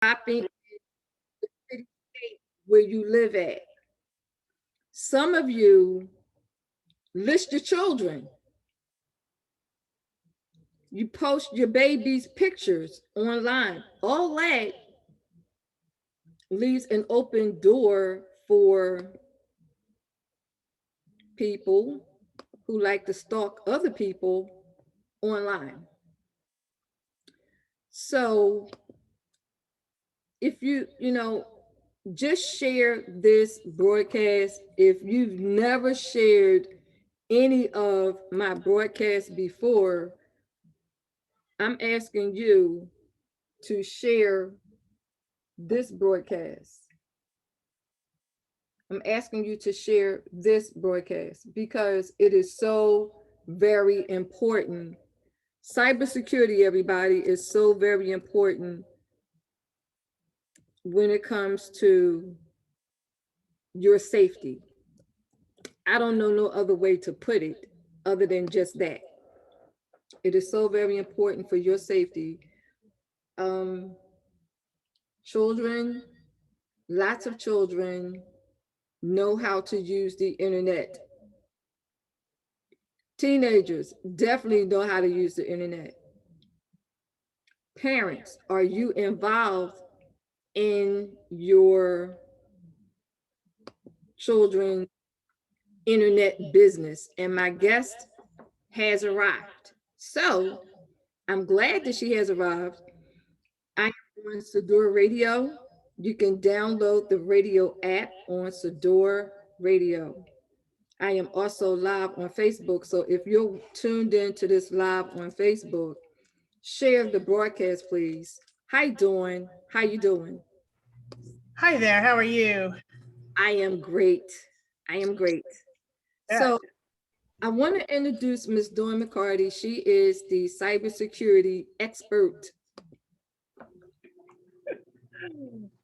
shopping in the city state where you live at. Some of you list your children. You post your baby's pictures online. All that leaves an open door for people who like to stalk other people online. So if just share this broadcast. If you've never shared any of my broadcasts before, I'm asking you to share this broadcast. I'm asking you to share this broadcast because it is so very important. Cybersecurity, everybody, is so very important when it comes to your safety. I don't know no other way to put it other than just that. It is so very important for your safety. Um, Children, lots of children know how to use the internet. Teenagers definitely know how to use the internet. Parents, are you involved in your children's internet business? And my guest has arrived. So I'm glad that she has arrived. I am on Sador Radio. You can download the radio app on Sador Radio. I am also live on Facebook. So if you're tuned in to this live on Facebook, share the broadcast, please. How you doing? How you doing? Hi there, how are you? I am great. I am great. Yeah. So I want to introduce Ms. Dawn McCarty. She is the cybersecurity expert.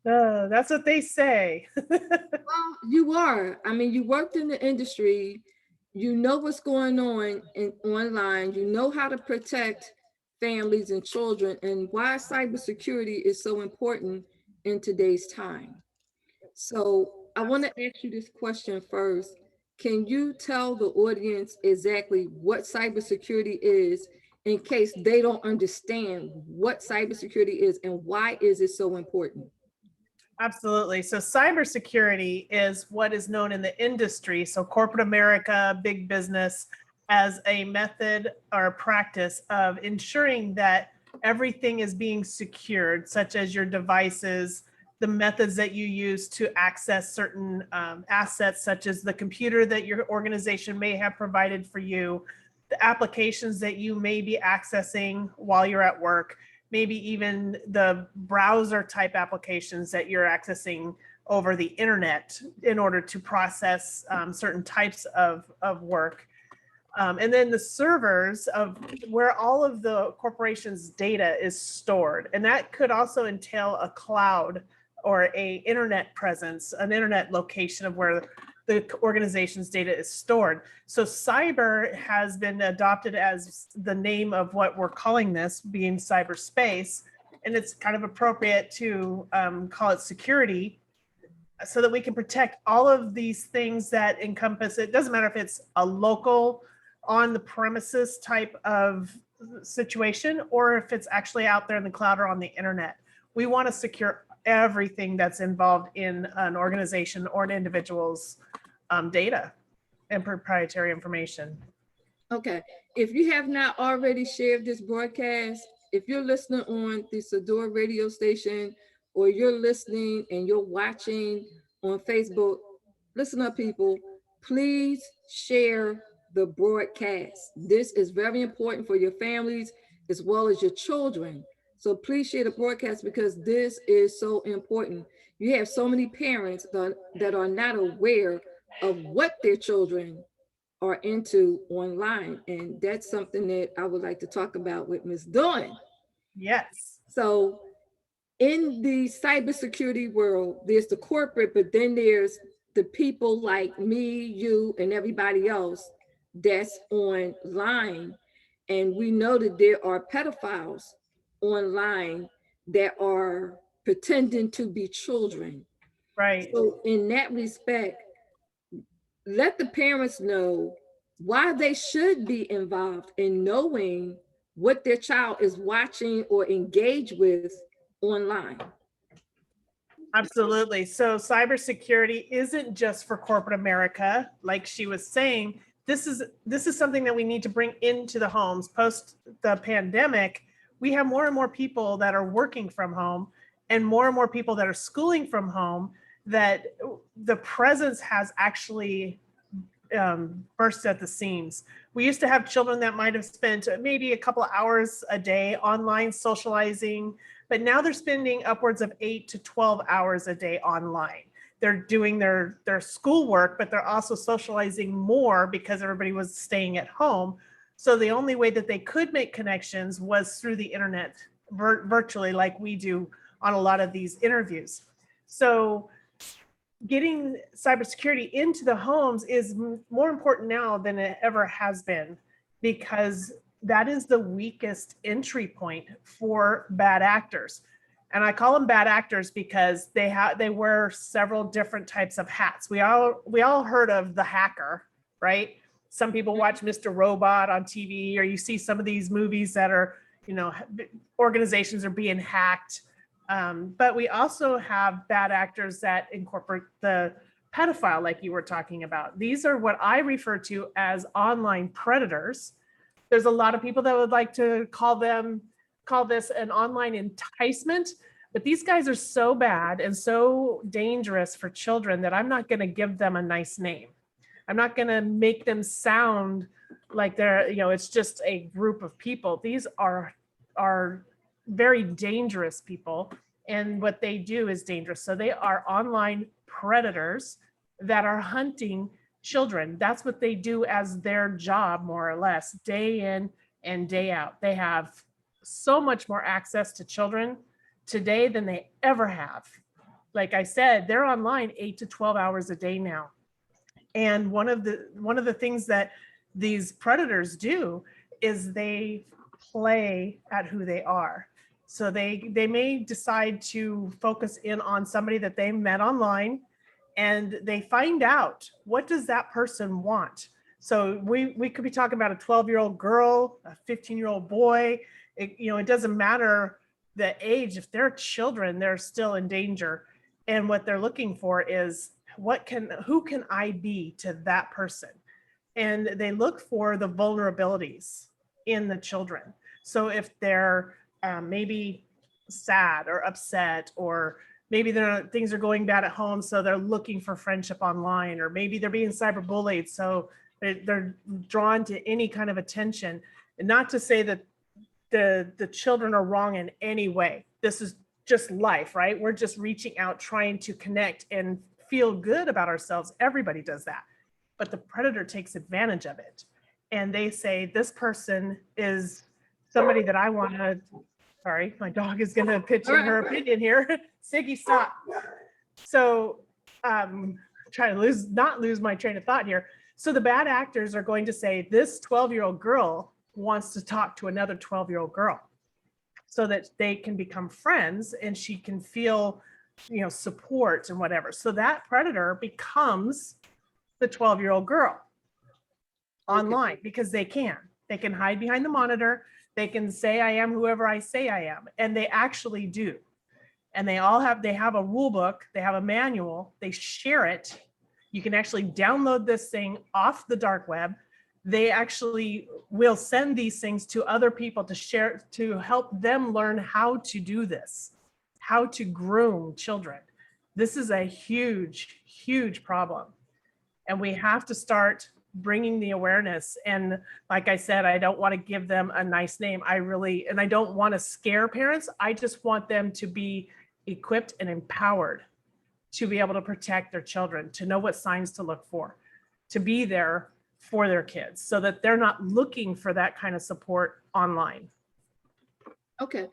That's what they say. Well, you are. I mean, you worked in the industry. You know what's going on online. You know how to protect families and children, and why cybersecurity is so important in today's time. So I want to ask you this question first. Can you tell the audience exactly what cybersecurity is in case they don't understand what cybersecurity is and why is it so important? Absolutely. So cybersecurity is what is known in the industry, so corporate America, big business, as a method or a practice of ensuring that everything is being secured, such as your devices, the methods that you use to access certain assets, such as the computer that your organization may have provided for you, the applications that you may be accessing while you're at work, maybe even the browser type applications that you're accessing over the internet in order to process certain types of work. And then the servers of where all of the corporation's data is stored. And that could also entail a cloud or a internet presence, an internet location of where the organization's data is stored. So cyber has been adopted as the name of what we're calling this, being cyberspace. And it's kind of appropriate to call it security so that we can protect all of these things that encompass it. Doesn't matter if it's a local on the premises type of situation or if it's actually out there in the cloud or on the internet. We want to secure everything that's involved in an organization or an individual's data and proprietary information. Okay. If you have not already shared this broadcast, if you're listening on the Sador radio station or you're listening and you're watching on Facebook, listen up, people. Please share the broadcast. This is very important for your families as well as your children. So please share the broadcast because this is so important. You have so many parents that are not aware of what their children are into online. And that's something that I would like to talk about with Ms. Dawn. Yes. So in the cybersecurity world, there's the corporate, but then there's the people like me, you, and everybody else that's online. And we know that there are pedophiles online that are pretending to be children. Right. So in that respect, let the parents know why they should be involved in knowing what their child is watching or engaged with online. Absolutely. So cybersecurity isn't just for corporate America, like she was saying. This is something that we need to bring into the homes post the pandemic. We have more and more people that are working from home and more people that are schooling from home, that the presence has actually burst at the seams. We used to have children that might have spent maybe a couple of hours a day online socializing, but now they're spending upwards of 8 to 12 hours a day online. They're doing their schoolwork, but they're also socializing more because everybody was staying at home. So the only way that they could make connections was through the internet, virtually, like we do on a lot of these interviews. So getting cybersecurity into the homes is more important now than it ever has been, because that is the weakest entry point for bad actors. And I call them bad actors because they wear several different types of hats. We all heard of the hacker, right? Some people watch Mr. Robot on TV, or you see some of these movies that are, organizations are being hacked. But we also have bad actors that incorporate the pedophile, like you were talking about. These are what I refer to as online predators. There's a lot of people that would like to call this an online enticement, but these guys are so bad and so dangerous for children that I'm not going to give them a nice name. I'm not going to make them sound like they're, it's just a group of people. These are very dangerous people, and what they do is dangerous. So they are online predators that are hunting children. That's what they do as their job, more or less, day in and day out. They have so much more access to children today than they ever have. Like I said, they're online 8 to 12 hours a day now. And one of the things that these predators do is they play at who they are. So they may decide to focus in on somebody that they met online, and they find out, what does that person want? So we could be talking about a 12-year-old girl, a 15-year-old boy. It doesn't matter the age. If they're children, they're still in danger. And what they're looking for is, who can I be to that person? And they look for the vulnerabilities in the children. So if they're maybe sad or upset, or maybe things are going bad at home, so they're looking for friendship online, or maybe they're being cyberbullied, so they're drawn to any kind of attention. And not to say that the children are wrong in any way. This is just life, right? We're just reaching out, trying to connect and feel good about ourselves. Everybody does that. But the predator takes advantage of it. And they say, this person is somebody that I want to, sorry, my dog is going to pitch in her opinion here. Siggy, stop. So try to not lose my train of thought here. So the bad actors are going to say, this 12-year-old girl wants to talk to another 12-year-old girl, so that they can become friends and she can feel, support and whatever. So that predator becomes the 12-year-old girl online, because they can hide behind the monitor. They can say, I am whoever I say I am. And they actually do. And they have a rule book, they have a manual, they share it. You can actually download this thing off the dark web. They actually will send these things to other people to share, to help them learn how to do this, how to groom children. This is a huge, huge problem. And we have to start bringing the awareness. And like I said, I don't want to give them a nice name. And I don't want to scare parents. I just want them to be equipped and empowered to be able to protect their children, to know what signs to look for, to be there for their kids, so that they're not looking for that kind of support online. Okay.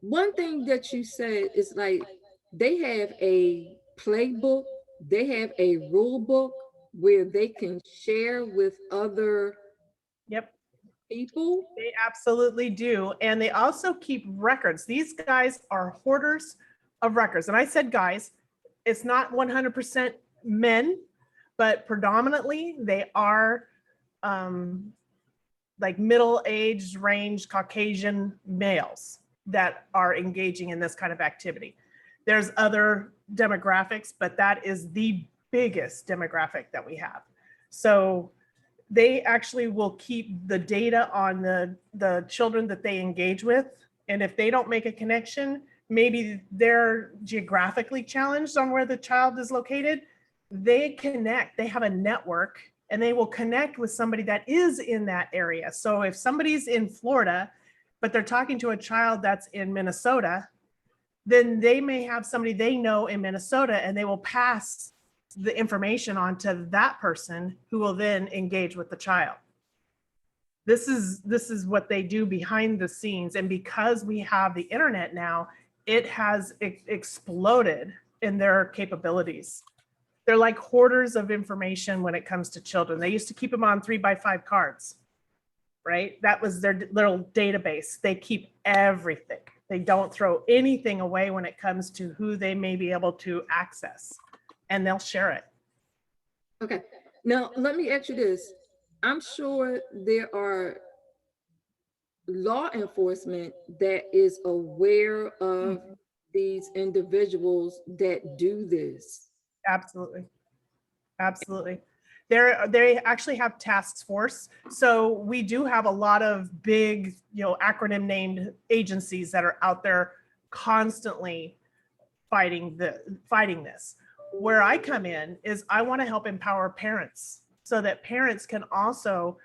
One thing that you said is like, they have a playbook, they have a rule book where they can share with other Yep. people. They absolutely do. And they also keep records. These guys are hoarders of records. And I said, guys, it's not 100% men, but predominantly they are like middle-aged range Caucasian males that are engaging in this kind of activity. There's other demographics, but that is the biggest demographic that we have. So they actually will keep the data on the children that they engage with. And if they don't make a connection, maybe they're geographically challenged on where the child is located, they connect, they have a network, and they will connect with somebody that is in that area. So if somebody's in Florida, but they're talking to a child that's in Minnesota, then they may have somebody they know in Minnesota, and they will pass the information on to that person who will then engage with the child. This is what they do behind the scenes. And because we have the internet now, it has exploded in their capabilities. They're like hoarders of information when it comes to children. They used to keep them on 3x5 cards, right? That was their little database. They keep everything. They don't throw anything away when it comes to who they may be able to access, and they'll share it. Okay. Now, let me ask you this. I'm sure there are law enforcement that is aware of these individuals that do this. Absolutely. Absolutely. They actually have task force. So we do have a lot of big, acronym named agencies that are out there constantly fighting this. Where I come in is I want to help empower parents so that parents can also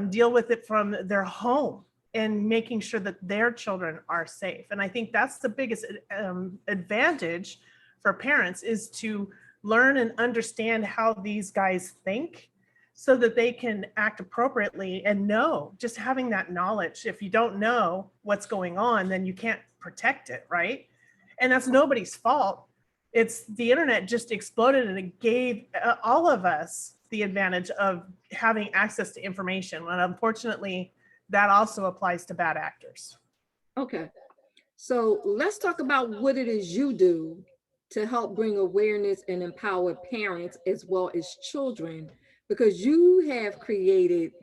deal with it from their home and making sure that their children are safe. And I think that's the biggest advantage for parents, is to learn and understand how these guys think so that they can act appropriately and know, just having that knowledge. If you don't know what's going on, then you can't protect it, right? And that's nobody's fault. It's the internet just exploded, and it gave all of us the advantage of having access to information. And unfortunately, that also applies to bad actors. Okay. So let's talk about what it is you do to help bring awareness and empower parents as well as children, because you have created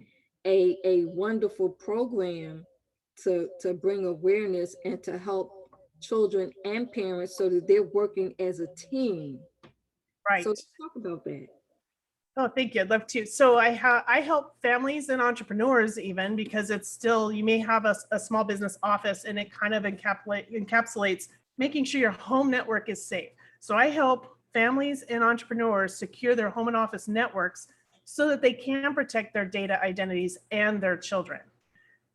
a wonderful program to bring awareness and to help children and parents so that they're working as a team. Right. So let's talk about that. Oh, thank you. I'd love to. So I help families and entrepreneurs, even because it's still, you may have a small business office, and it kind of encapsulates making sure your home network is safe. So I help families and entrepreneurs secure their home and office networks so that they can protect their data identities and their children.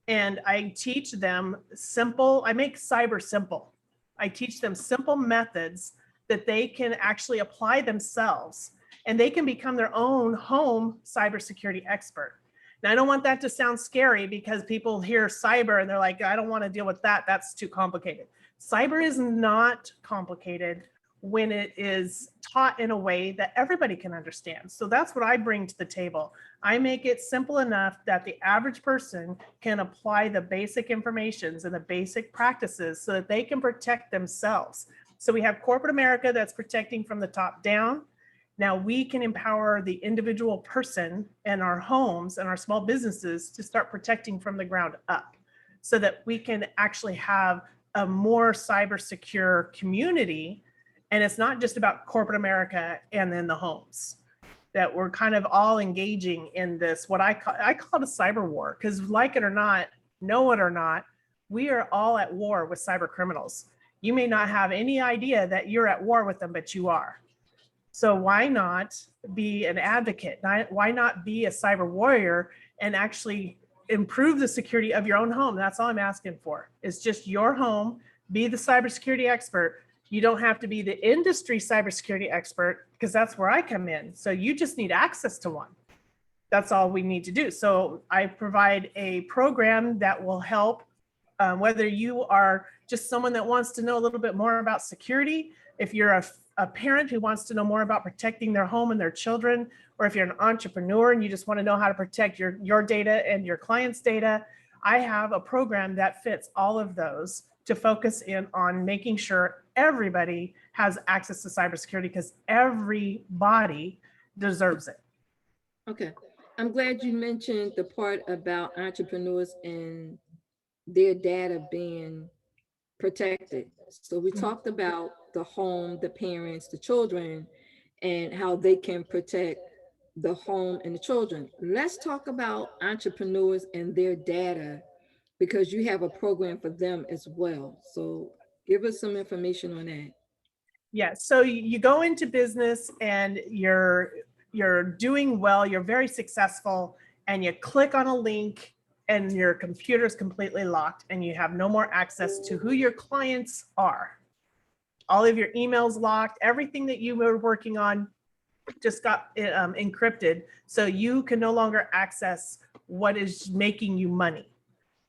And I teach them I make cyber simple. I teach them simple methods that they can actually apply themselves, and they can become their own home cybersecurity expert. Now, I don't want that to sound scary, because people hear cyber and they're like, I don't want to deal with that. That's too complicated. Cyber is not complicated when it is taught in a way that everybody can understand. So that's what I bring to the table. I make it simple enough that the average person can apply the basic informations and the basic practices so that they can protect themselves. So we have corporate America that's protecting from the top down. Now we can empower the individual person and our homes and our small businesses to start protecting from the ground up, so that we can actually have a more cyber secure community. And it's not just about corporate America and then the homes, that we're kind of all engaging in this, what I call it a cyber war, because like it or not, know it or not, we are all at war with cyber criminals. You may not have any idea that you're at war with them, but you are. So why not be an advocate? Why not be a cyber warrior and actually improve the security of your own home? That's all I'm asking for. It's just your home. Be the cybersecurity expert. You don't have to be the industry cybersecurity expert, because that's where I come in. So you just need access to one. That's all we need to do. So I provide a program that will help, whether you are just someone that wants to know a little bit more about security, if you're a parent who wants to know more about protecting their home and their children, or if you're an entrepreneur and you just want to know how to protect your data and your clients' data, I have a program that fits all of those to focus in on making sure everybody has access to cybersecurity because everybody deserves it. Okay. I'm glad you mentioned the part about entrepreneurs and their data being protected. So we talked about the home, the parents, the children, and how they can protect the home and the children. Let's talk about entrepreneurs and their data because you have a program for them as well. So give us some information on that. Yeah, so you go into business and you're doing well, you're very successful, and you click on a link and your computer's completely locked and you have no more access to who your clients are. All of your emails locked, everything that you were working on just got encrypted, so you can no longer access what is making you money,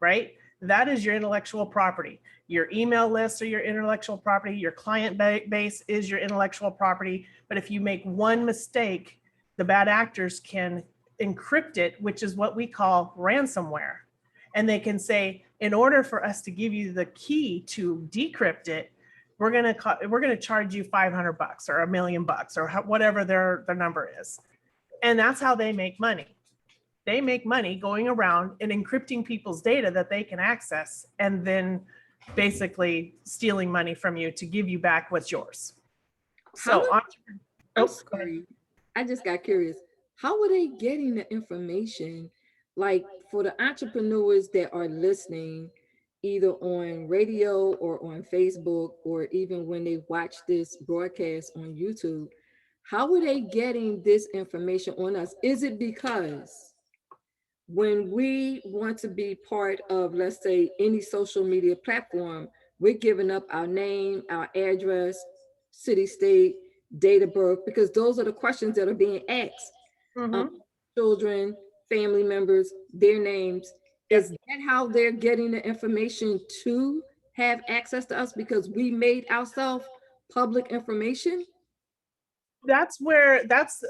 right? That is your intellectual property. Your email lists are your intellectual property. Your client base is your intellectual property. But if you make one mistake, the bad actors can encrypt it, which is what we call ransomware. And they can say, in order for us to give you the key to decrypt it, we're gonna charge you $500 or $1 million or whatever their number is. And that's how they make money. They make money going around and encrypting people's data that they can access and then basically stealing money from you to give you back what's yours. How So, I'm oh, sorry. I just got curious. How are they getting the information? Like for the entrepreneurs that are listening, either on radio or on Facebook, or even when they watch this broadcast on YouTube, how are they getting this information on us? Is it because when we want to be part of, let's say, any social media platform, we're giving up our name, our address, city, state, date of birth, because those are the questions that are being asked. mhm. Children, family members, their names. Yep. Is that how they're getting the information to have access to us because we made ourselves public information? That's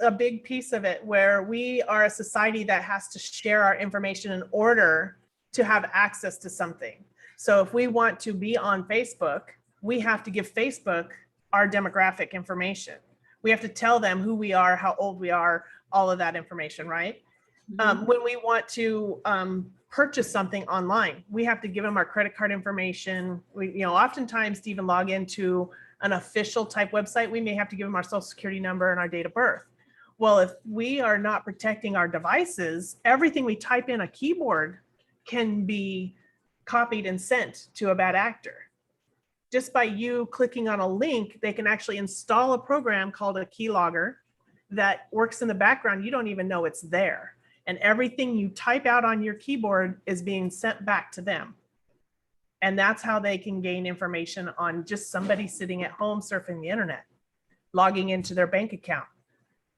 a big piece of it, where we are a society that has to share our information in order to have access to something. So if we want to be on Facebook, we have to give Facebook our demographic information. We have to tell them who we are, how old we are, all of that information, right? When we want to purchase something online, we have to give them our credit card information. Oftentimes to even log into an official type website, we may have to give them our social security number and our date of birth. Well, if we are not protecting our devices, everything we type in a keyboard can be copied and sent to a bad actor. Just by you clicking on a link, they can actually install a program called a keylogger that works in the background. You don't even know it's there. And everything you type out on your keyboard is being sent back to them. And that's how they can gain information on just somebody sitting at home surfing the internet, logging into their bank account,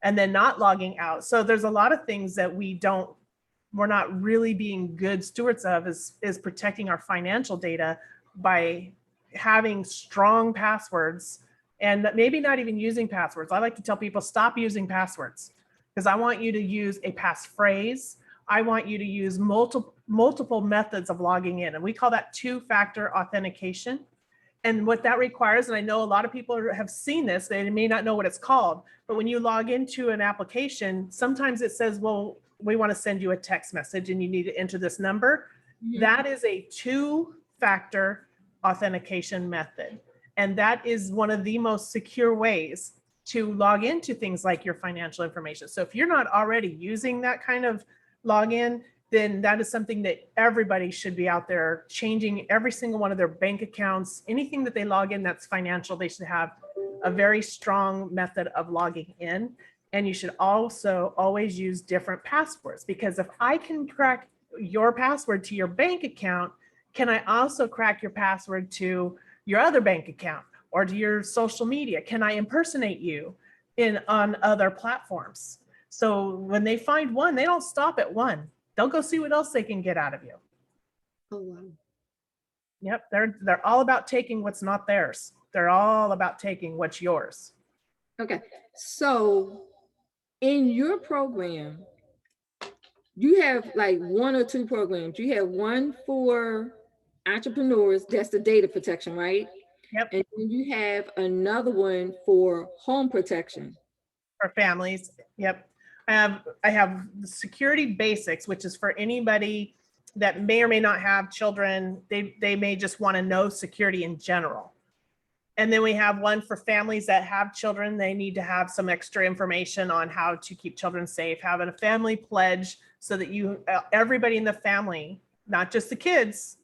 and then not logging out. So there's a lot of things that we're not really being good stewards of, is protecting our financial data by having strong passwords and maybe not even using passwords. I like to tell people, stop using passwords, because I want you to use a passphrase. I want you to use multiple methods of logging in. And we call that two-factor authentication. And what that requires, and I know a lot of people have seen this, they may not know what it's called, but when you log into an application, sometimes it says, well, we want to send you a text message and you need to enter this number. That is a two-factor authentication method. And that is one of the most secure ways to log into things like your financial information. So if you're not already using that kind of login, then that is something that everybody should be out there changing. Every single one of their bank accounts, anything that they log in that's financial, they should have a very strong method of logging in. And you should also always use different passwords, because if I can crack your password to your bank account, can I also crack your password to your other bank account or to your social media? Can I impersonate you on other platforms? So when they find one, they don't stop at one. They'll go see what else they can get out of you. Oh, wow. Yep, they're all about taking what's not theirs. They're all about taking what's yours. Okay. So in your program, you have like one or two programs. You have one for entrepreneurs, that's the data protection, right? Yep. And then you have another one for home protection. For families. Yep. I have the security basics, which is for anybody that may or may not have children. They may just want to know security in general. And then we have one for families that have children. They need to have some extra information on how to keep children safe, having a family pledge so that everybody in the family, not just the kids,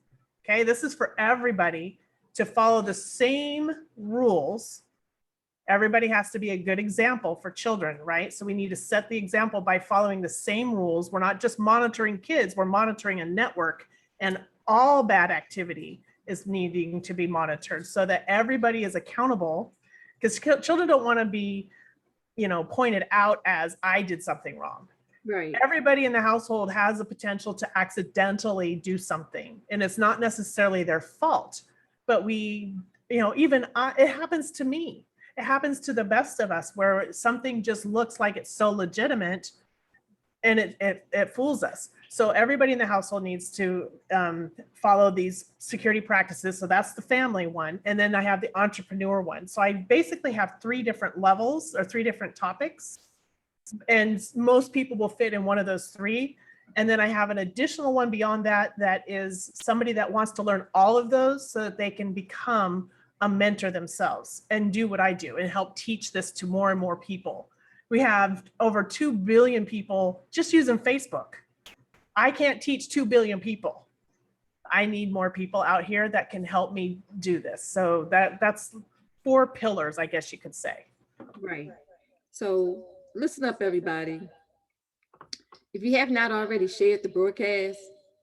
okay, this is for everybody to follow the same rules. Everybody has to be a good example for children, right? So we need to set the example by following the same rules. We're not just monitoring kids, we're monitoring a network, and all bad activity is needing to be monitored so that everybody is accountable, because children don't want to be, pointed out as I did something wrong. Right. Everybody in the household has the potential to accidentally do something, and it's not necessarily their fault, but it happens to me. It happens to the best of us where something just looks like it's so legitimate and it fools us. So everybody in the household needs to follow these security practices. So that's the family one. And then I have the entrepreneur one. So I basically have 3 different levels or 3 different topics. And most people will fit in one of those 3. And then I have an additional one beyond that is somebody that wants to learn all of those so that they can become a mentor themselves and do what I do and help teach this to more and more people. We have over 2 billion people just using Facebook. I can't teach 2 billion people. I need more people out here that can help me do this. So that's 4 pillars, I guess you could say. Right. So listen up, everybody. If you have not already shared the broadcast,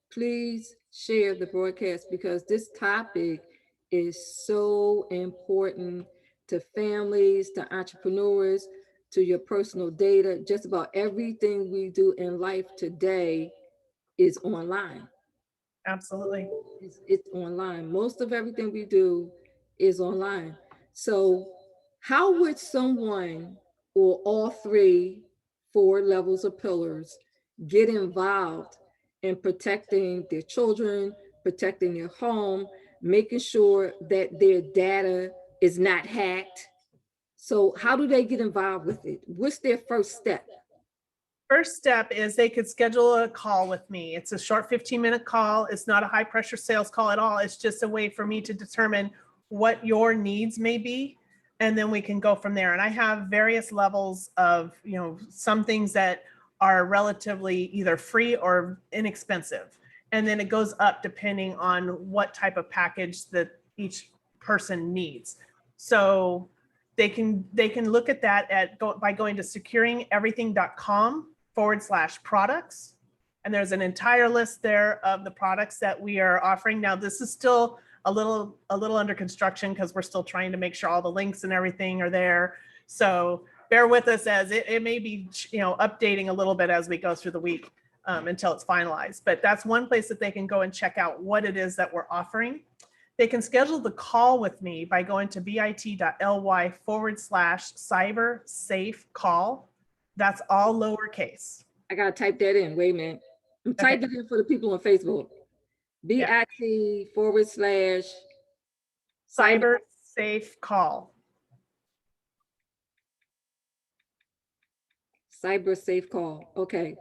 please share the broadcast, because this topic is so important to families, to entrepreneurs, to your personal data. Just about everything we do in life today is online. Absolutely. It's online. Most of everything we do is online. So, how would someone, or all 3, 4 levels of pillars, get involved in protecting their children, protecting their home, making sure that their data is not hacked? So, how do they get involved with it? What's their first step? First step is they could schedule a call with me. It's a short 15-minute call. It's not a high pressure sales call at all. It's just a way for me to determine what your needs may be. And then we can go from there. And I have various levels of, some things that are relatively either free or inexpensive. And then it goes up depending on what type of package that each person needs. So they can look at that by going to securingeverything.com/products. And there's an entire list there of the products that we are offering. Now, this is still a little under construction because we're still trying to make sure all the links and everything are there. So bear with us as it may be, updating a little bit as we go through the week until it's finalized. But that's one place that they can go and check out what it is that we're offering. They can schedule the call with me by going to bit.ly/cyber safe call. That's all lowercase. I gotta type that in. Wait a minute. I'm typing it in for the people on Facebook. bit/cyber safe call. Cyber safe call. Okay.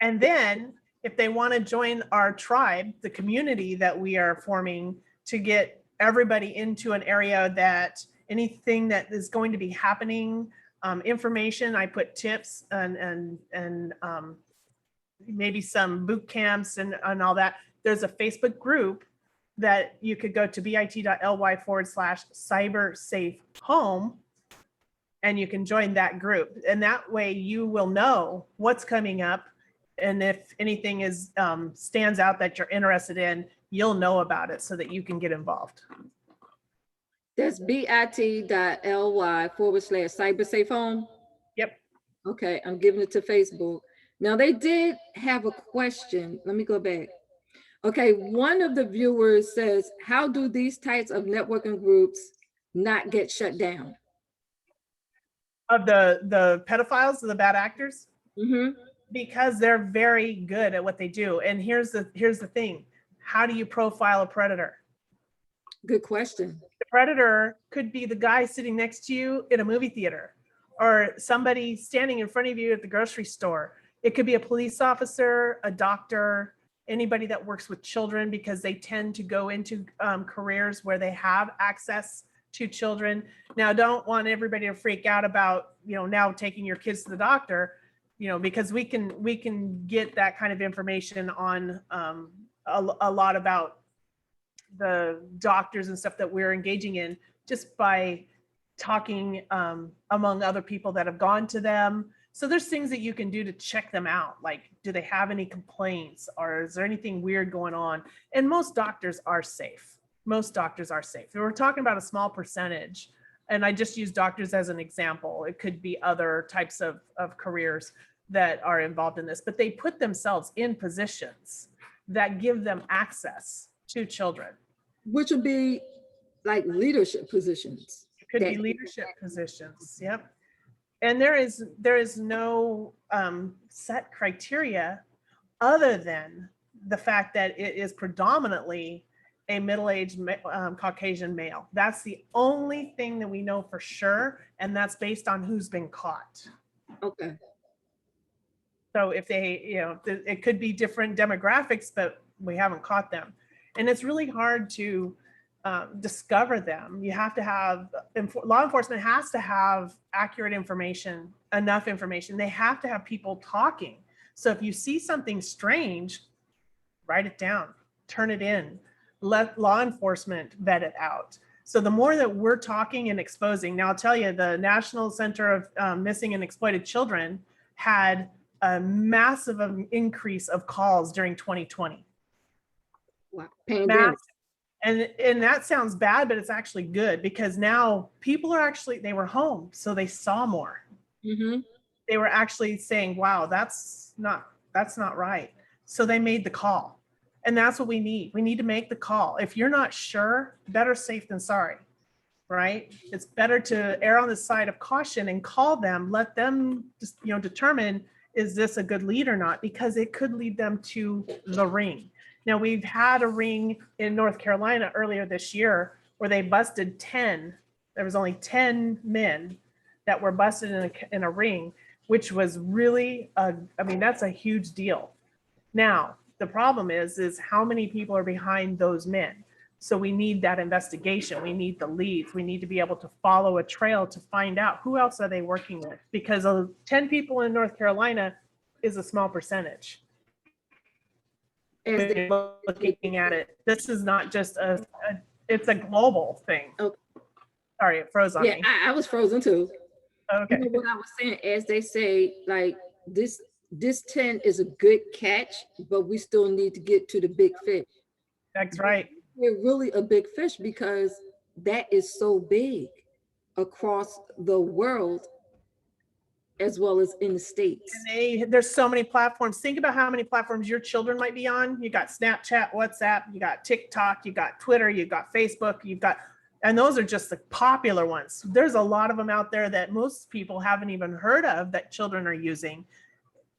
And then if they want to join our tribe, the community that we are forming to get everybody into an area that anything that is going to be happening, information, I put tips and maybe some boot camps and all that. There's a Facebook group that you could go to bit.ly/cyber safe home, and you can join that group. And that way you will know what's coming up. And if anything is stands out that you're interested in, you'll know about it so that you can get involved. That's bit.ly/cyber safe home. Yep. Okay, I'm giving it to Facebook. Now they did have a question. Let me go back. Okay, one of the viewers says, how do these types of networking groups not get shut down? Of the pedophiles, the bad actors? Mm-hmm. Because they're very good at what they do. And here's the thing. How do you profile a predator? Good question. The predator could be the guy sitting next to you in a movie theater, or somebody standing in front of you at the grocery store. It could be a police officer, a doctor, anybody that works with children, because they tend to go into careers where they have access to children. Now, don't want everybody to freak out about, now taking your kids to the doctor, because we can get that kind of information on a lot about the doctors and stuff that we're engaging in just by talking among other people that have gone to them. So there's things that you can do to check them out. Like, do they have any complaints, or is there anything weird going on? And most doctors are safe. Most doctors are safe. We're talking about a small percentage. And I just use doctors as an example. It could be other types of careers that are involved in this, but they put themselves in positions that give them access to children. Which would be like leadership positions. It could be leadership positions. Yep. And there is no set criteria other than the fact that it is predominantly a middle-aged Caucasian male. That's the only thing that we know for sure, and that's based on who's been caught. Okay. So if they, it could be different demographics, but we haven't caught them. And it's really hard to discover them. You have to have, law enforcement has to have accurate information, enough information. They have to have people talking. So if you see something strange, write it down, turn it in, let law enforcement vet it out. So the more that we're talking and exposing, now I'll tell you, the National Center of Missing and Exploited Children had a massive increase of calls during 2020. Wow. Pandemic. And that sounds bad, but it's actually good, because now people are they were home, so they saw more. Mm-hmm. They were actually saying, wow, that's not right. So they made the call. And that's what we need. We need to make the call. If you're not sure, better safe than sorry, right? It's better to err on the side of caution and call them, let them just, determine, is this a good lead or not? Because it could lead them to the ring. Now, we've had a ring in North Carolina earlier this year where they busted 10. There was only 10 men that were busted in a ring, which was really, that's a huge deal. Now, the problem is how many people are behind those men. So we need that investigation. We need the leads. We need to be able to follow a trail to find out who else are they working with, because 10 people in North Carolina is a small percentage. Looking at it, this is not just it's a global thing. Okay. Sorry, it froze on me. I was frozen too. Okay. What I was saying, as they say, like this 10 is a good catch, but we still need to get to the big fish. That's right. We're really a big fish because that is so big across the world as well as in the States. And there's so many platforms. Think about how many platforms your children might be on. You got Snapchat, WhatsApp, you got TikTok, you got Twitter, you got Facebook, and those are just the popular ones. There's a lot of them out there that most people haven't even heard of that children are using.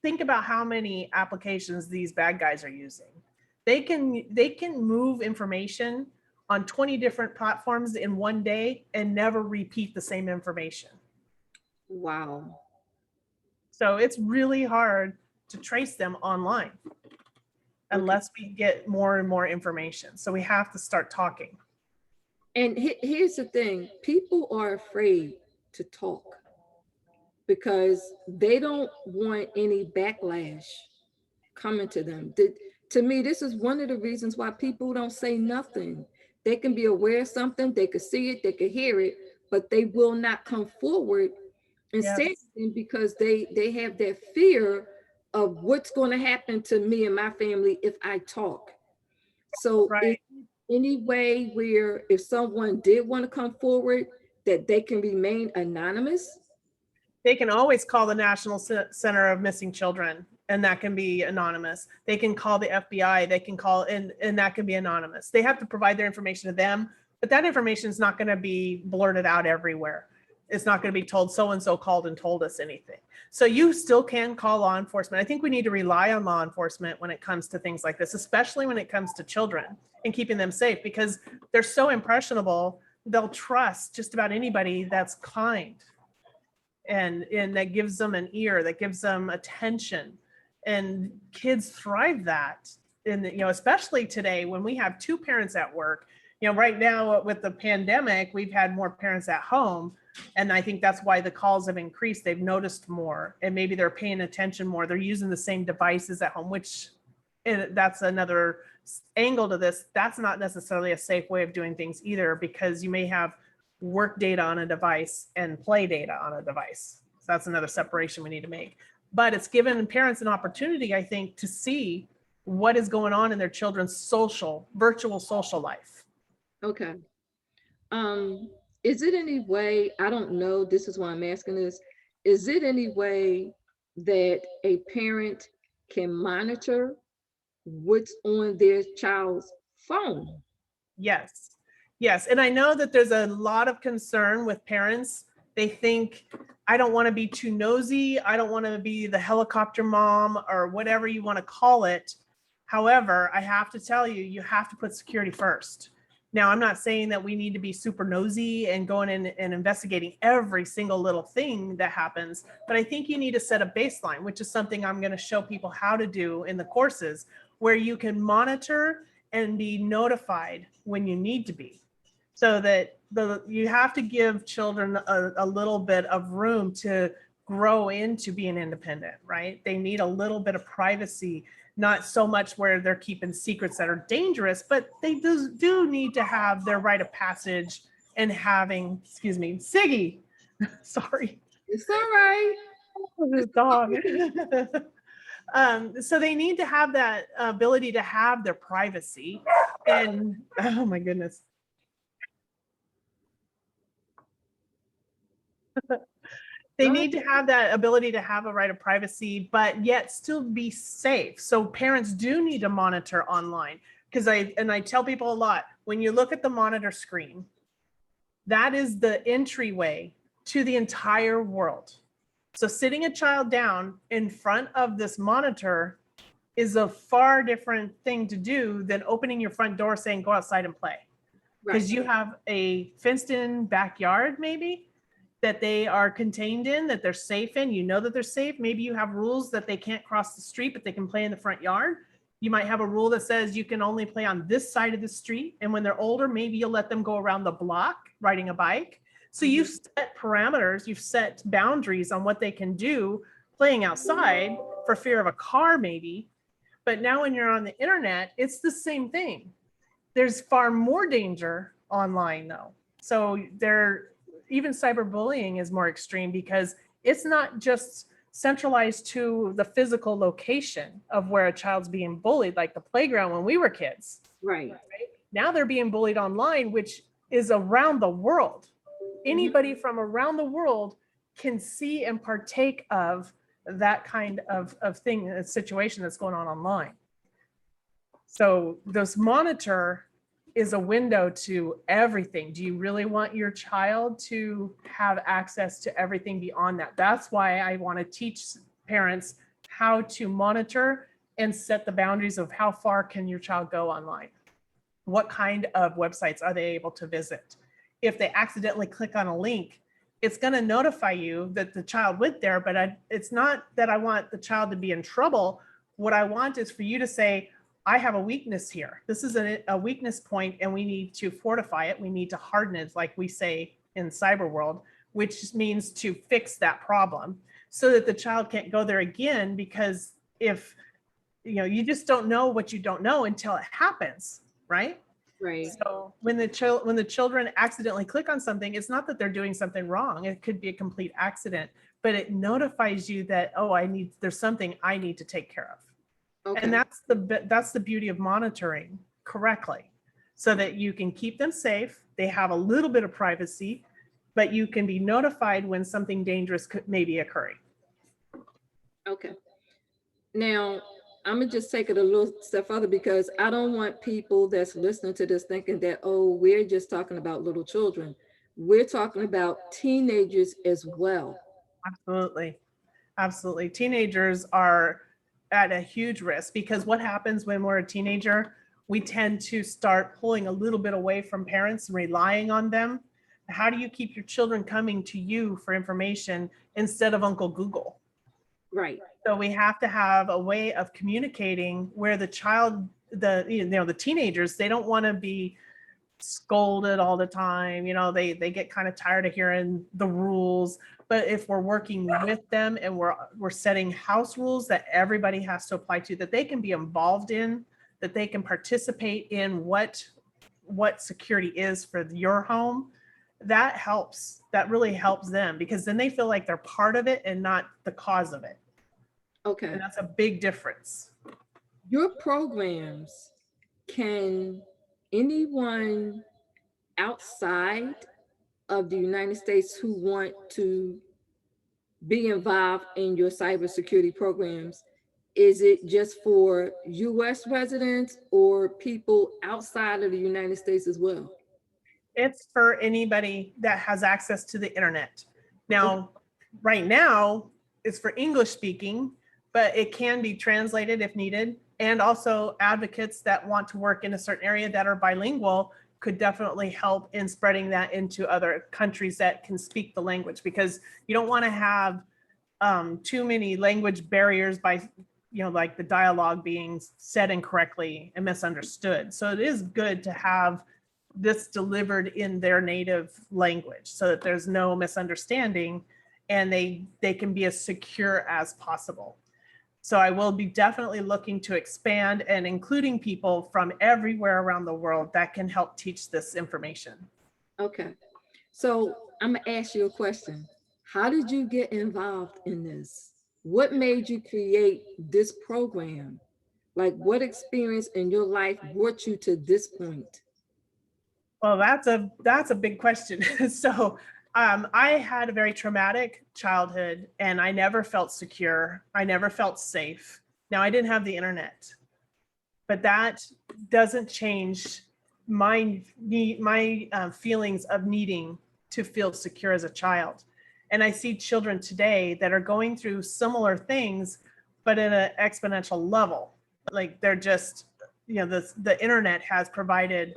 Think about how many applications these bad guys are using. They can move information on 20 different platforms in one day and never repeat the same information. Wow. So it's really hard to trace them online unless we get more and more information. So we have to start talking. And here's the thing, people are afraid to talk because they don't want any backlash coming to them. To me, this is one of the reasons why people don't say nothing. They can be aware of something, they could see it, they could hear it, but they will not come forward and say anything because they have that fear of what's going to happen to me and my family if I talk. So any way where if someone did want to come forward that they can remain anonymous? They can always call the National Center of Missing Children, and that can be anonymous. They can call the FBI, they can call, and that can be anonymous. They have to provide their information to them, but that information is not going to be blurted out everywhere. It's not going to be told so-and-so called and told us anything. So you still can call law enforcement. I think we need to rely on law enforcement when it comes to things like this, especially when it comes to children and keeping them safe, because they're so impressionable. They'll trust just about anybody that's kind and that gives them an ear, that gives them attention. And kids thrive that. And, especially today when we have two parents at work, right now with the pandemic, we've had more parents at home. And I think that's why the calls have increased. They've noticed more, and maybe they're paying attention more. They're using the same devices at home, which that's another angle to this. That's not necessarily a safe way of doing things either, because you may have work data on a device and play data on a device. So that's another separation we need to make. But it's given parents an opportunity, I think, to see what is going on in their children's virtual social life. Okay. Is it any way, I don't know, this is why I'm asking this, is it any way that a parent can monitor what's on their child's phone? Yes. Yes. And I know that there's a lot of concern with parents. They think, I don't want to be too nosy. I don't want to be the helicopter mom or whatever you want to call it. However, I have to tell you, you have to put security first. Now, I'm not saying that we need to be super nosy and going in and investigating every single little thing that happens, but I think you need to set a baseline, which is something I'm going to show people how to do in the courses, where you can monitor and be notified when you need to be. So that you have to give children a little bit of room to grow into being independent, right? They need a little bit of privacy, not so much where they're keeping secrets that are dangerous, but they do need to have their rite of passage and having, excuse me, Siggy, sorry. It's all right. This dog. So they need to have that ability to have their privacy. And oh my goodness. They need to have that ability to have a right of privacy, but yet still be safe. So parents do need to monitor online, because I tell people a lot, when you look at the monitor screen, that is the entryway to the entire world. So sitting a child down in front of this monitor is a far different thing to do than opening your front door saying, go outside and play. Because you have a fenced in backyard, maybe, that they are contained in, that they're safe in, that they're safe. Maybe you have rules that they can't cross the street, but they can play in the front yard. You might have a rule that says you can only play on this side of the street. And when they're older, maybe you'll let them go around the block riding a bike. So you've set parameters, you've set boundaries on what they can do playing outside for fear of a car maybe. But now when you're on the internet, it's the same thing. There's far more danger online though. So even cyberbullying is more extreme, because it's not just centralized to the physical location of where a child's being bullied, like the playground when we were kids. Right. Now they're being bullied online, which is around the world. Anybody from around the world can see and partake of that kind of thing, a situation that's going on online. So this monitor is a window to everything. Do you really want your child to have access to everything beyond that? That's why I want to teach parents how to monitor and set the boundaries of how far can your child go online. What kind of websites are they able to visit? If they accidentally click on a link, it's going to notify you that the child went there, but it's not that I want the child to be in trouble. What I want is for you to say, I have a weakness here. This is a weakness point, and we need to fortify it. We need to harden it, like we say in cyber world, which means to fix that problem so that the child can't go there again. Because if you just don't know what you don't know until it happens, right? Right. So when the children accidentally click on something, it's not that they're doing something wrong. It could be a complete accident, but it notifies you that, oh, there's something I need to take care of. Okay. And that's the beauty of monitoring correctly, so that you can keep them safe. They have a little bit of privacy, but you can be notified when something dangerous may be occurring. Okay. Now, I'm gonna just take it a little step further, because I don't want people that's listening to this thinking that, oh, we're just talking about little children. we're talking about teenagers as well. Absolutely. Absolutely. Teenagers are at a huge risk because what happens when we're a teenager? We tend to start pulling a little bit away from parents, relying on them. How do you keep your children coming to you for information instead of Uncle Google? Right. So we have to have a way of communicating where the child, the teenagers, they don't want to be scolded all the time. They get kind of tired of hearing the rules. But if we're working with them and we're setting house rules that everybody has to apply to, that they can be involved in, that they can participate in what security is for your home, that helps. That really helps them because then they feel like they're part of it and not the cause of it. Okay. And that's a big difference. Your programs, can anyone outside of the United States who want to be involved in your cybersecurity programs, is it just for US residents or people outside of the United States as well? It's for anybody that has access to the internet. Okay. Now, right now, it's for English speaking, but it can be translated if needed. And also advocates that want to work in a certain area that are bilingual could definitely help in spreading that into other countries that can speak the language, because you don't want to have too many language barriers by, like the dialogue being said incorrectly and misunderstood. So it is good to have this delivered in their native language so that there's no misunderstanding and they can be as secure as possible. So I will be definitely looking to expand and including people from everywhere around the world that can help teach this information. Okay. So I'm gonna ask you a question. How did you get involved in this? What made you create this program? Like, what experience in your life brought you to this point? Well, that's a big question. So I had a very traumatic childhood and I never felt secure. I never felt safe. Now I didn't have the internet, but that doesn't change my feelings of needing to feel secure as a child. And I see children today that are going through similar things, but at an exponential level. Like they're just, the internet has provided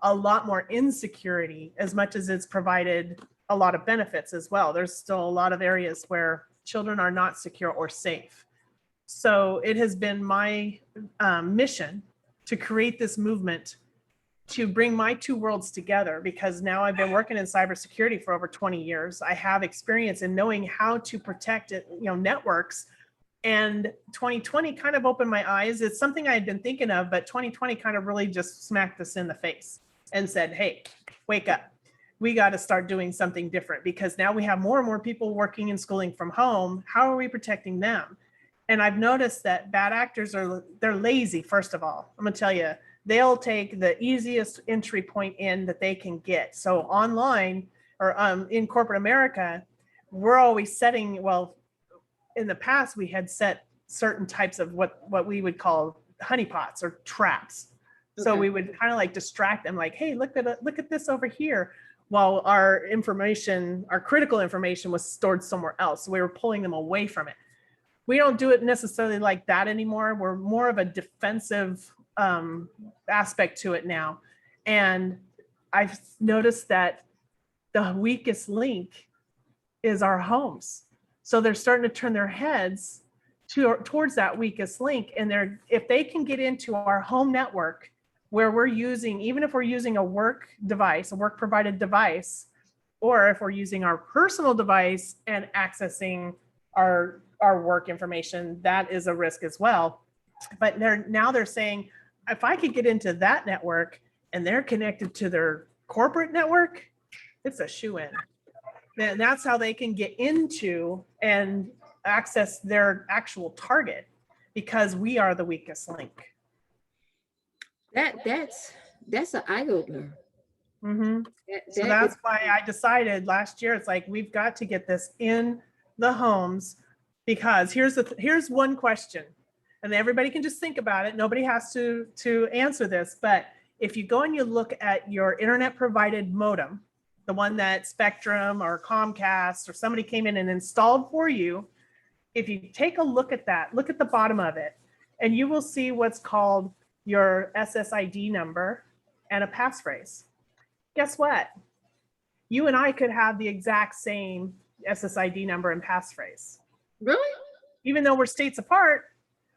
a lot more insecurity as much as it's provided a lot of benefits as well. There's still a lot of areas where children are not secure or safe. So it has been my mission to create this movement to bring my two worlds together, because now I've been working in cybersecurity for over 20 years. I have experience in knowing how to protect it, networks. And 2020 kind of opened my eyes. It's something I had been thinking of, but 2020 kind of really just smacked us in the face and said, hey, wake up. We got to start doing something different, because now we have more and more people working and schooling from home. How are we protecting them? And I've noticed that bad actors they're lazy. First of all, I'm gonna tell you, they'll take the easiest entry point in that they can get. So online or in corporate America, we're always setting, well, in the past we had set certain types of what we would call honeypots or traps. So Okay. we would kind of like distract them, like, hey, look at this over here, while our information, our critical information, was stored somewhere else. So we were pulling them away from it. We don't do it necessarily like that anymore. We're more of a defensive aspect to it now. And I've noticed that the weakest link is our homes. So they're starting to turn their heads towards that weakest link. And if they can get into our home network where we're using, even if we're using a work device, a work provided device, or if we're using our personal device and accessing our work information, that is a risk as well. But they're saying, if I could get into that network and they're connected to their corporate network, it's a shoo-in. And that's how they can get into and access their actual target, because we are the weakest link. That's an eye opener. Mm-hmm. So That is, that's why I decided last year, it's like, we've got to get this in the homes, because here's one question, and everybody can just think about it. Nobody has to answer this, but if you go and you look at your internet provided modem, the one that Spectrum or Comcast or somebody came in and installed for you, if you take a look at that, look at the bottom of it, and you will see what's called your SSID number and a passphrase. Guess what? You and I could have the exact same SSID number and passphrase. Really? Even though we're states apart,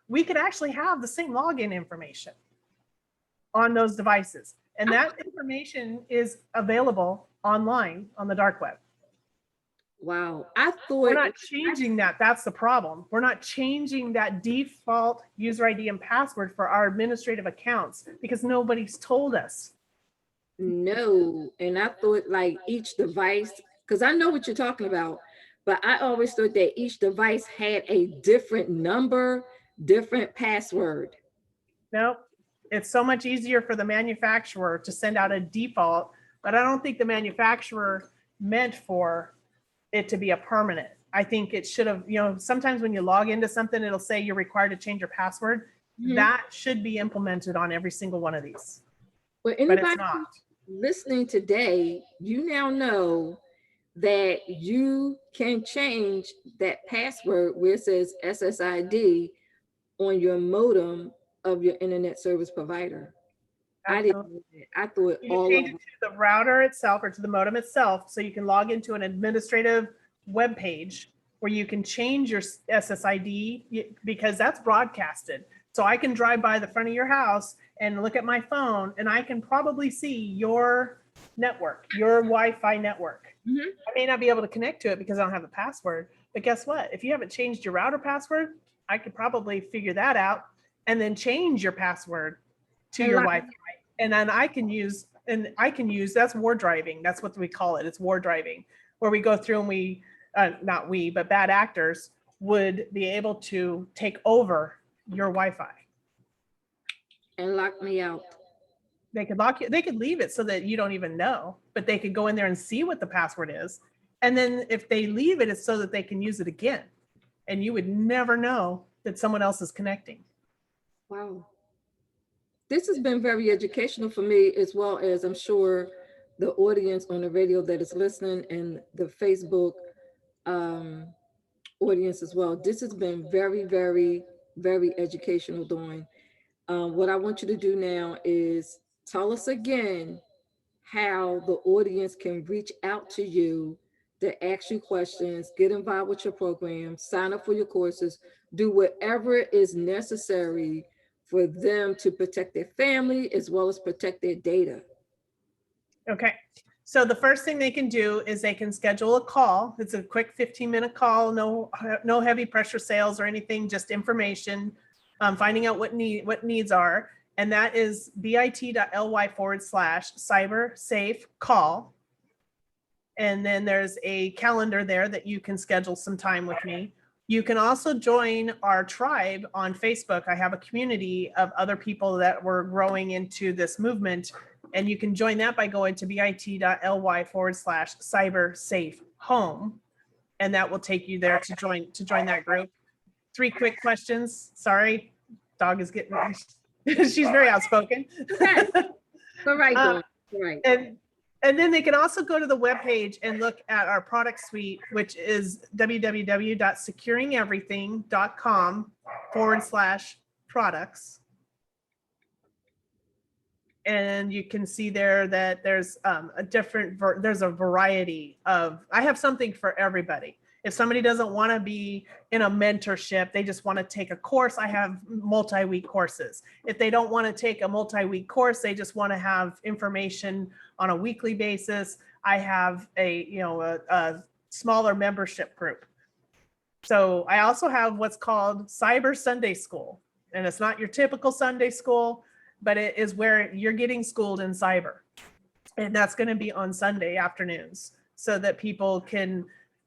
we could actually have the same login information on those devices. And that information is available online on the dark web. Wow. I We're thought not changing that. That's the problem. We're not changing that default user ID and password for our administrative accounts because nobody's told us. no. And I thought like each device, because I know what you're talking about, but I always thought that each device had a different number, different password. Nope. It's so much easier for the manufacturer to send out a default, but I don't think the manufacturer meant for it to be a permanent. I think it should have, sometimes when you log into something, it'll say you're required to change your password. Mhm. That should be implemented on every single one of these, But but anybody it's not. listening today, you now know that you can change that password where it says SSID on your modem of your internet service provider. I didn't know that. I thought You can all change of it to the router itself or to the modem itself, so you can log into an administrative web page where you can change your SSID because that's broadcasted. So I can drive by the front of your house and look at my phone, and I can probably see your network, your Wi-Fi network. Mhm. I may not be able to connect to it because I don't have the password, but guess what? If you haven't changed your router password, I could probably figure that out and then change your password to And your like- Wi-Fi. And then I can use, that's war driving. That's what we call it. It's war driving, where we go through and we, not we, but bad actors would be able to take over your Wi-Fi. and lock me out. They could lock you, they could leave it so that you don't even know, but they could go in there and see what the password is. And then if they leave it, it's so that they can use it again. And you would never know that someone else is connecting. Wow. This has been very educational for me, as well as I'm sure the audience on the radio that is listening and the Facebook audience as well. This has been very, very, very educational, Dawn. What I want you to do now is tell us again how the audience can reach out to you to ask you questions, get involved with your program, sign up for your courses, do whatever is necessary for them to protect their family as well as protect their data. Okay. So the first thing they can do is they can schedule a call. It's a quick 15-minute call, no heavy pressure sales or anything, just information, finding out what needs are. And that is bit.ly/cyber safe call. And then there's a calendar there that you can schedule some time with me. You can also join our tribe on Facebook. I have a community of other people that were growing into this movement. And you can join that by going to bit.ly/cyber safe home. And that will take you there to join that group. 3 quick questions. Sorry, dog is getting, she's very outspoken. Okay. All right, Dawn. All right. And then they can also go to the webpage and look at our product suite, which is www.securingeverything.com/products. And you can see there that there's there's a variety of, I have something for everybody. If somebody doesn't want to be in a mentorship, they just want to take a course, I have multi-week courses. If they don't want to take a multi-week course, they just want to have information on a weekly basis, I have a smaller membership group. So I also have what's called Cyber Sunday School. And it's not your typical Sunday school, but it is where you're getting schooled in cyber. And that's going to be on Sunday afternoons so that people can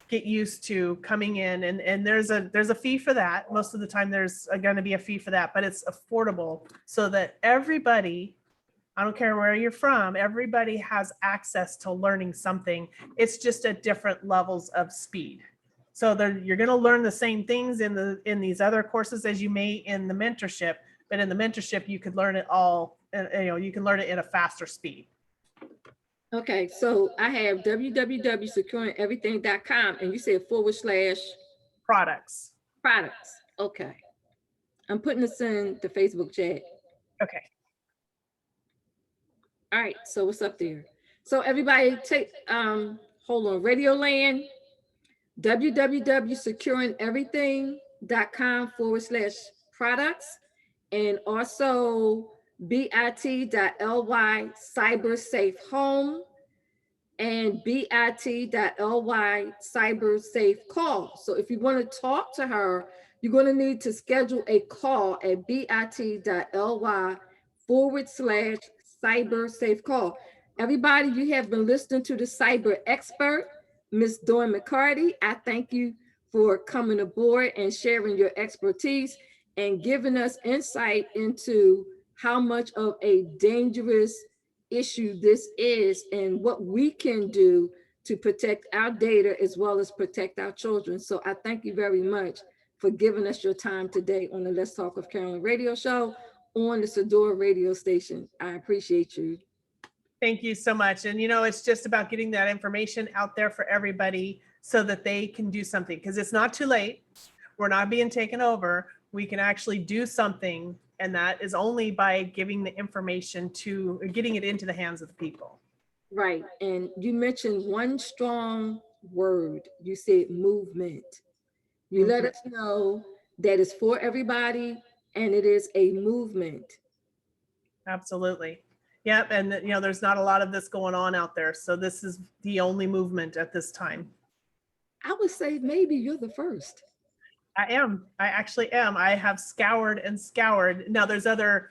get used to coming in, and there's a fee for that. Most of the time there's going to be a fee for that, but it's affordable so that everybody, I don't care where you're from, everybody has access to learning something. It's just at different levels of speed. So you're going to learn the same things in these other courses as you may in the mentorship, but in the mentorship you could learn it all, you can learn it at a faster speed. Okay, so I have www.securingeverything.com and you said / Products. products. Okay. I'm putting this in the Facebook chat. Okay. All right, so what's up there? So everybody take hold on, Radio Land, www.securingeverything.com / products, and also bit.ly cyber safe home and bit.ly cyber safe call. So if you want to talk to her, you're going to need to schedule a call at bit.ly / cyber safe call. Everybody, you have been listening to the cyber expert, Miss Dawn McCarty. I thank you for coming aboard and sharing your expertise and giving us insight into how much of a dangerous issue this is and what we can do to protect our data as well as protect our children. So I thank you very much for giving us your time today on the Let's Talk with Carolyn radio show on the Sador radio station. I appreciate you. Thank you so much. And it's just about getting that information out there for everybody so that they can do something, because it's not too late. We're not being taken over. We can actually do something, and that is only by giving the information to getting it into the hands of the people. Right. And you mentioned one strong word. You said movement. You let us know that it's for everybody and it is a movement. Absolutely. Yep. And there's not a lot of this going on out there. So this is the only movement at this time. I would say maybe you're the first. I am. I actually am. I have scoured and scoured. Now there's other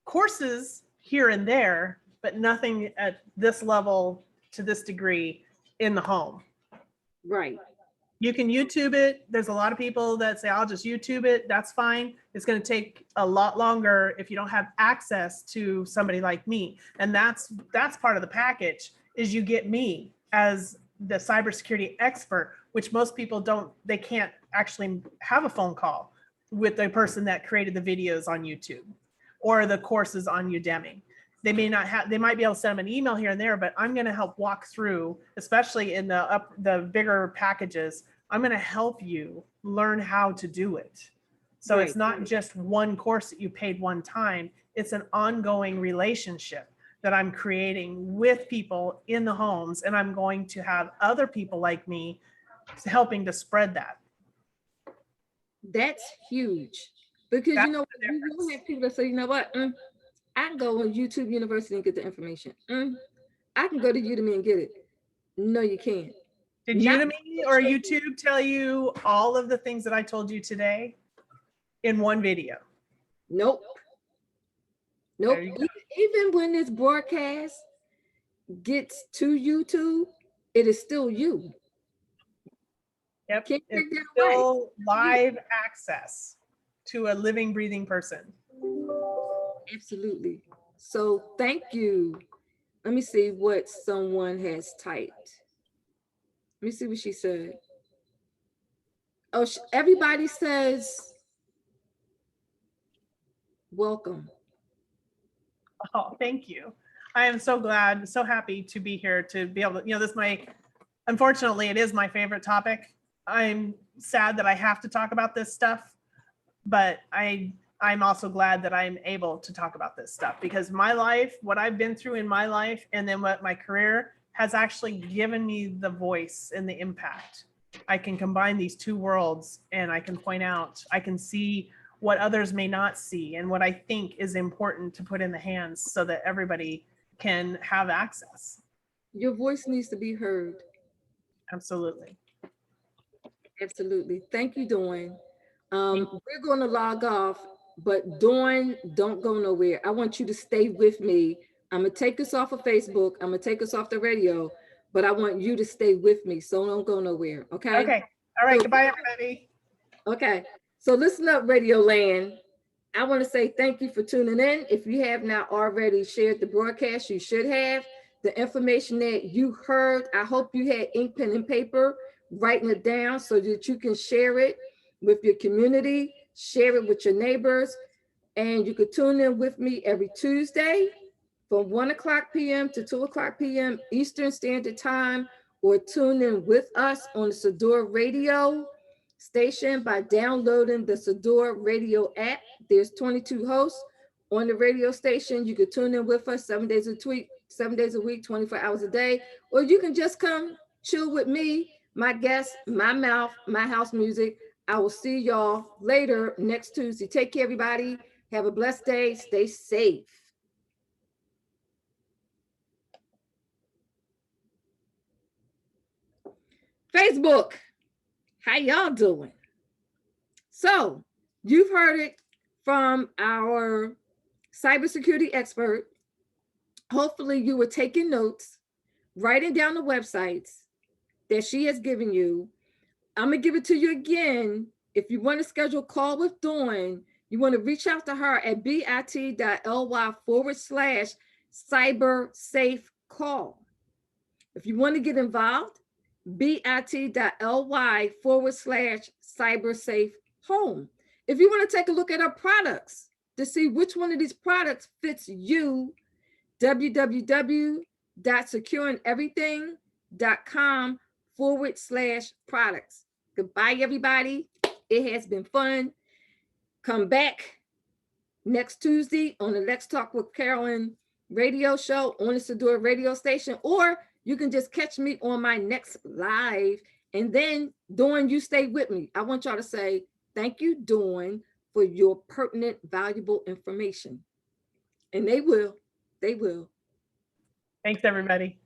courses here and there, but nothing at this level to this degree in the home. Right. You can YouTube it. There's a lot of people that say, I'll just YouTube it. That's fine. It's going to take a lot longer if you don't have access to somebody like me. And that's part of the package, is you get me as the cybersecurity expert, which most people they can't actually have a phone call with the person that created the videos on YouTube or the courses on Udemy. They might be able to send them an email here and there, but I'm going to help walk through, especially in the bigger packages. I'm going to help you learn how to do it. So It's not just one course that you paid one time. It's an ongoing relationship that I'm creating with people in the homes, and I'm going to have other people like me helping to spread that. That's huge, because we will have people that say, you know what, I can go on YouTube University and get the information. I can go to Udemy and get it. No, you can't. Did Udemy or YouTube tell you all of the things that I told you today in one video? Nope. Even when this broadcast gets to YouTube, it is still you. Yep. It's still live access to a living, breathing person. Absolutely. So thank you. Let me see what someone has typed. Let me see what she said. Oh, everybody says, welcome. Oh, thank you. I am so glad, so happy to be here to be able to, unfortunately, it is my favorite topic. I'm sad that I have to talk about this stuff, but I'm also glad that I'm able to talk about this stuff, because my life, what I've been through in my life, and then what my career has actually given me the voice and the impact. I can combine these two worlds, and I can point out, I can see what others may not see and what I think is important to put in the hands so that everybody can have access. Your voice needs to be heard. Absolutely. Absolutely. Thank you, Dawn. We're going to log off, but Dawn, don't go nowhere. I want you to stay with me. I'm going to take us off of Facebook. I'm going to take us off the radio, but I want you to stay with me. So don't go nowhere. Okay. Okay. All right. Goodbye, everybody. Okay. So listen up, Radio Land. I want to say thank you for tuning in. If you have not already shared the broadcast, you should have. The information that you heard, I hope you had ink, pen, and paper writing it down so that you can share it with your community, share it with your neighbors, and you could tune in with me every Tuesday from 1 o'clock p.m. to 2 o'clock p.m. Eastern Standard Time, or tune in with us on the Sador Radio station by downloading the Sador Radio app. There's 22 hosts on the radio station. You can tune in with us 7 days a week, 24 hours a day, or you can just come chill with me, my guests, my mouth, my house music. I will see y'all later next Tuesday. Take care, everybody. Have a blessed day. Stay safe. Facebook, how y'all doing? So you've heard it from our cybersecurity expert. Hopefully you were taking notes, writing down the websites that she has given you. I'm going to give it to you again. If you want to schedule a call with Dawn, you want to reach out to her at bit.ly/cyber safe call. If you want to get involved, bit.ly/cyber safe home. If you want to take a look at our products to see which one of these products fits you, www.securingeverything.com/products. Goodbye, everybody. It has been fun. Come back next Tuesday on the Let's Talk with Carolyn radio show on the Sador radio station, or you can just catch me on my next live. And then, Dawn, you stay with me. I want y'all to say, thank you, Dawn, for your pertinent, valuable information. And they will. They will. Thanks, everybody.